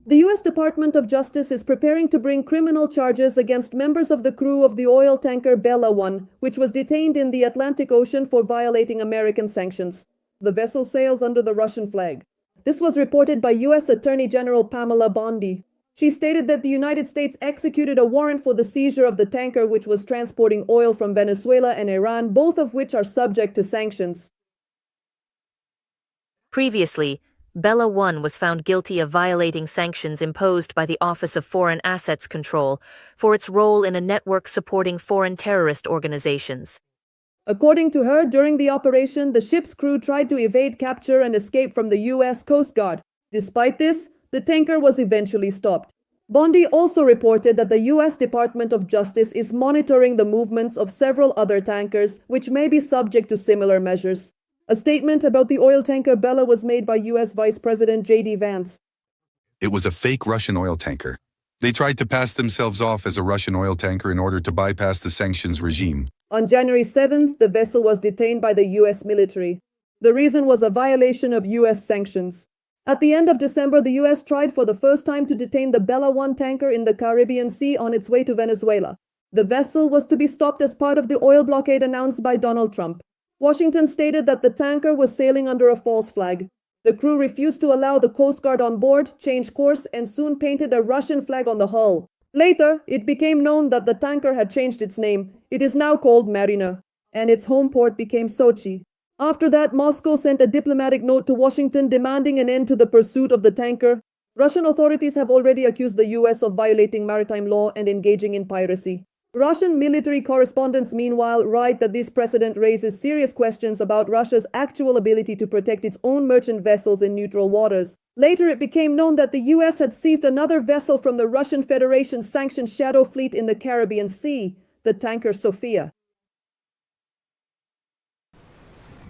The U.S. Department of Justice is preparing to bring criminal charges against members of the crew of the oil tanker Bella 1, which was detained in the Atlantic Ocean for violating American sanctions. The vessel sails under the Russian flag. This was reported by U.S. Attorney General Pamela Bondi. She stated that the United States executed a warrant for the seizure of the tanker which was transporting oil from Venezuela and Iran, both of which are subject to sanctions. Previously, Bella 1 was found guilty of violating sanctions imposed by the Office of Foreign Assets Control for its role in a network supporting foreign terrorist organizations. According to her, during the operation, the ship's crew tried to evade capture and escape from the U.S. Coast Guard. Despite this, the tanker was eventually stopped. Bondi also reported that the U.S. Department of Justice is monitoring the movements of several other tankers, which may be subject to similar measures. A statement about the oil tanker Bella was made by U.S. Vice President J.D. Vance. It was a fake Russian oil tanker. They tried to pass themselves off as a Russian oil tanker in order to bypass the sanctions regime. On January 7th, the vessel was detained by the U.S. military. The reason was a violation of U.S. sanctions. At the end of December, the U.S. tried for the first time to detain the Bella 1 tanker in the Caribbean Sea on its way to Venezuela. The vessel was to be stopped as part of the oil blockade announced by Donald Trump. Washington stated that the tanker was sailing under a false flag. The crew refused to allow the Coast Guard on board, changed course, and soon painted a Russian flag on the hull. Later, it became known that the tanker had changed its name. It is now called Mariner, and its home port became Sochi. After that, Moscow sent a diplomatic note to Washington demanding an end to the pursuit of the tanker. Russian authorities have already accused the U.S. of violating maritime law and engaging in piracy. Russian military correspondents, meanwhile, write that this precedent raises serious questions about Russia's actual ability to protect its own merchant vessels in neutral waters. Later, it became known that the U.S. had seized another vessel from the Russian Federation's sanctioned shadow fleet in the Caribbean Sea, the tanker Sofia.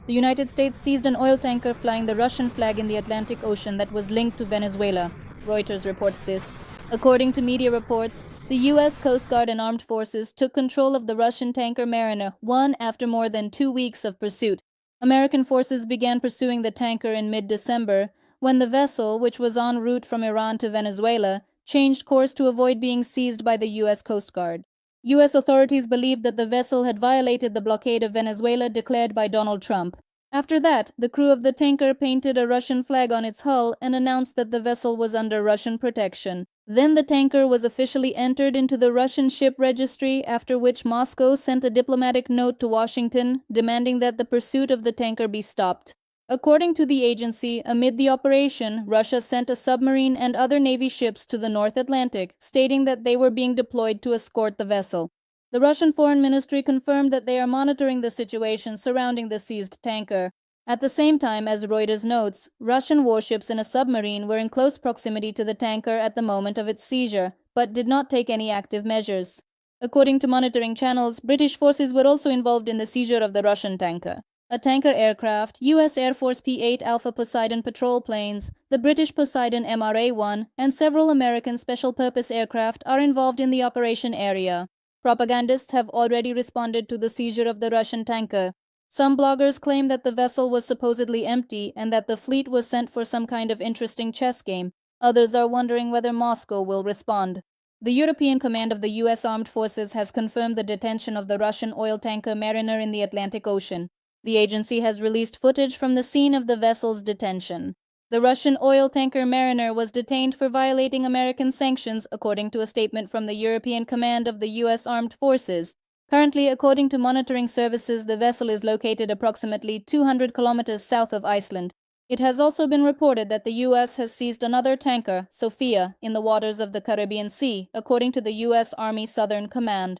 The United States seized an oil tanker flying the Russian flag in the Atlantic Ocean that was linked to Venezuela. Reuters reports this. According to media reports, the U.S. Coast Guard and armed forces took control of the Russian tanker Mariner 1 after more than 2 weeks of pursuit. American forces began pursuing the tanker in mid-December, when the vessel, which was en route from Iran to Venezuela, changed course to avoid being seized by the U.S. Coast Guard. U.S. authorities believed that the vessel had violated the blockade of Venezuela declared by Donald Trump. After that, the crew of the tanker painted a Russian flag on its hull and announced that the vessel was under Russian protection. Then the tanker was officially entered into the Russian ship registry, after which Moscow sent a diplomatic note to Washington demanding that the pursuit of the tanker be stopped. According to the agency, amid the operation, Russia sent a submarine and other Navy ships to the North Atlantic, stating that they were being deployed to escort the vessel. The Russian Foreign Ministry confirmed that they are monitoring the situation surrounding the seized tanker. At the same time, as Reuters notes, Russian warships in a submarine were in close proximity to the tanker at the moment of its seizure, but did not take any active measures. According to monitoring channels, British forces were also involved in the seizure of the Russian tanker. A tanker aircraft, U.S. Air Force P-8 Alpha Poseidon patrol planes, the British Poseidon MRA-1, and several American special-purpose aircraft are involved in the operation area. Propagandists have already responded to the seizure of the Russian tanker. Some bloggers claim that the vessel was supposedly empty and that the fleet was sent for some kind of interesting chess game. Others are wondering whether Moscow will respond. The European Command of the U.S. Armed Forces has confirmed the detention of the Russian oil tanker Mariner in the Atlantic Ocean. The agency has released footage from the scene of the vessel's detention. The Russian oil tanker Mariner was detained for violating American sanctions, according to a statement from the European Command of the U.S. Armed Forces. Currently, according to monitoring services, the vessel is located approximately 200 kilometers south of Iceland. It has also been reported that the U.S. has seized another tanker, Sofia, in the waters of the Caribbean Sea, according to the U.S. Army Southern Command.